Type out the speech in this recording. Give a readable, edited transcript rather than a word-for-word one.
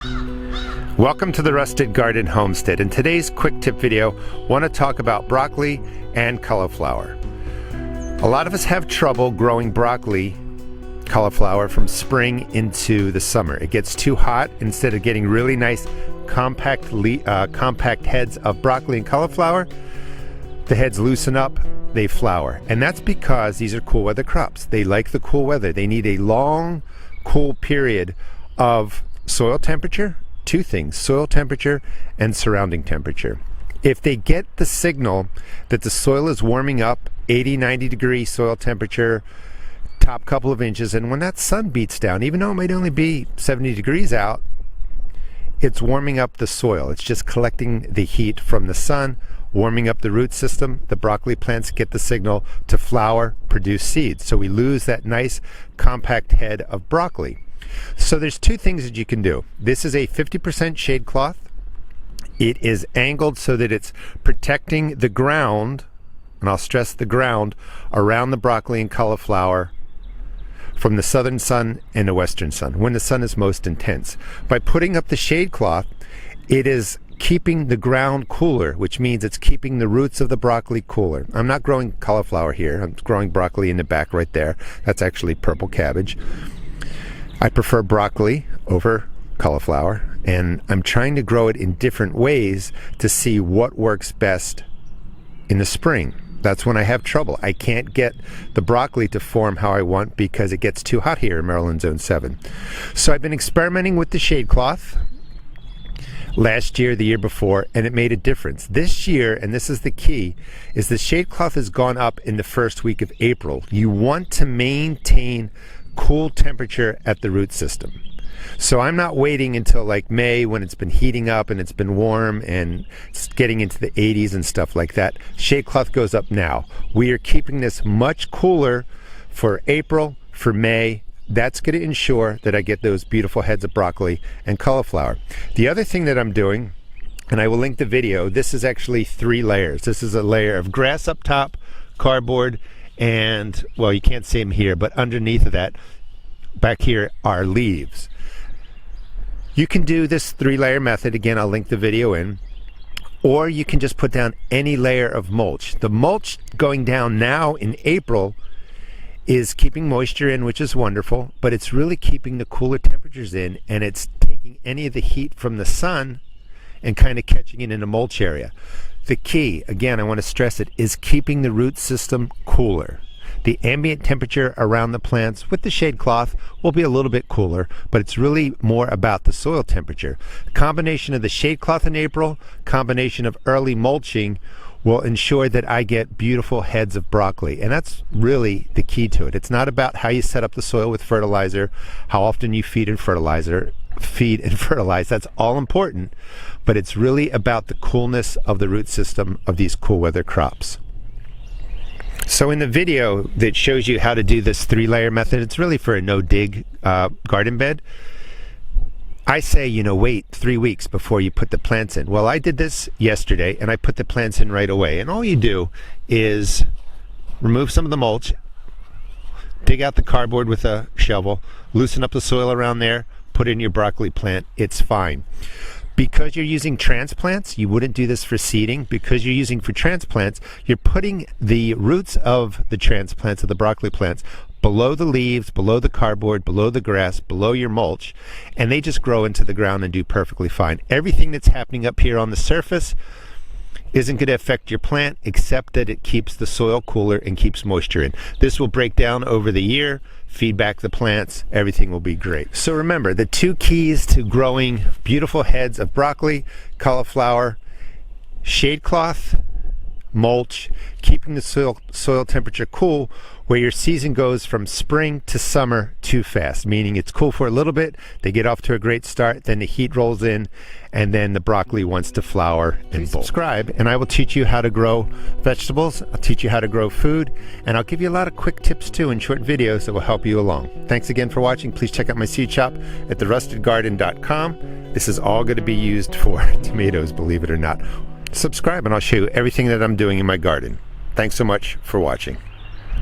Welcome to the Rusted Garden Homestead. In today's quick tip video, I want to talk about broccoli and cauliflower. A lot of us have trouble growing broccoli, cauliflower from spring into the summer. It gets too hot. Instead of getting really nice compact heads of broccoli and cauliflower, the heads loosen up, they flower. And that's because these are cool weather crops. They like the cool weather. They need a long, cool period of soil temperature. Two things: soil temperature and surrounding temperature. If they get the signal that the soil is warming up, 80-90 degree soil temperature, top couple of inches, and when that sun beats down, even though it might only be 70 degrees out, it's warming up the soil. It's just collecting the heat from the sun, warming up the root system. The broccoli plants get the signal to flower, produce seeds. So we lose that nice compact head of broccoli. So there's two things that you can do. This is a 50% shade cloth. It is angled so that it's protecting the ground, and I'll stress the ground, around the broccoli and cauliflower from the southern sun and the western sun, when the sun is most intense. By putting up the shade cloth, it is keeping the ground cooler, which means it's keeping the roots of the broccoli cooler. I'm not growing cauliflower here. I'm growing broccoli in the back right there. That's actually purple cabbage. I prefer broccoli over cauliflower, and I'm trying to grow it in different ways to see what works best in the spring. That's when I have trouble. I can't get the broccoli to form how I want because it gets too hot here in Maryland Zone 7. So I've been experimenting with the shade cloth last year, the year before, and it made a difference. This year, and this is the key, is the shade cloth has gone up in the first week of April. You want to maintain cool temperature at the root system. So I'm not waiting until like May when it's been heating up and it's been warm and it's getting into the 80s and stuff like that. Shade cloth goes up now. We are keeping this much cooler for April, for May. That's going to ensure that I get those beautiful heads of broccoli and cauliflower. The other thing that I'm doing, and I will link the video, this is actually 3 layers. This is a layer of grass up top, cardboard, and, well, you can't see them here, but underneath of that, back here, are leaves. You can do this 3-layer method. Again, I'll link the video in. Or you can just put down any layer of mulch. The mulch going down now in April is keeping moisture in, which is wonderful, but it's really keeping the cooler temperatures in, and it's taking any of the heat from the sun and kind of catching it in the mulch area. The key, again, I want to stress it, is keeping the root system cooler. The ambient temperature around the plants with the shade cloth will be a little bit cooler, but it's really more about the soil temperature. The combination of the shade cloth in April, combination of early mulching, will ensure that I get beautiful heads of broccoli. And that's really the key to it. It's not about how you set up the soil with fertilizer, how often you feed and fertilize. That's all important, but it's really about the coolness of the root system of these cool weather crops. So in the video that shows you how to do this 3-layer method, it's really for a no-dig garden bed. I say, wait 3 weeks before you put the plants in. Well, I did this yesterday, and I put the plants in right away. And all you do is remove some of the mulch, dig out the cardboard with a shovel, loosen up the soil around there, put in your broccoli plant. It's fine. Because you're using transplants, you wouldn't do this for seeding. Because you're using for transplants, you're putting the roots of the transplants, of the broccoli plants, below the leaves, below the cardboard, below the grass, below your mulch, and they just grow into the ground and do perfectly fine. Everything that's happening up here on the surface isn't going to affect your plant, except that it keeps the soil cooler and keeps moisture in. This will break down over the year, feed back the plants, everything will be great. So remember, the 2 keys to growing beautiful heads of broccoli, cauliflower: shade cloth, mulch, keeping the soil temperature cool, where your season goes from spring to summer too fast, meaning it's cool for a little bit, they get off to a great start, then the heat rolls in, and then the broccoli wants to flower and bolt. Subscribe, and I will teach you how to grow vegetables, I'll teach you how to grow food, and I'll give you a lot of quick tips too in short videos that will help you along. Thanks again for watching. Please check out my seed shop at therustedgarden.com. This is all going to be used for tomatoes, believe it or not. Subscribe and I'll show you everything that I'm doing in my garden. Thanks so much for watching.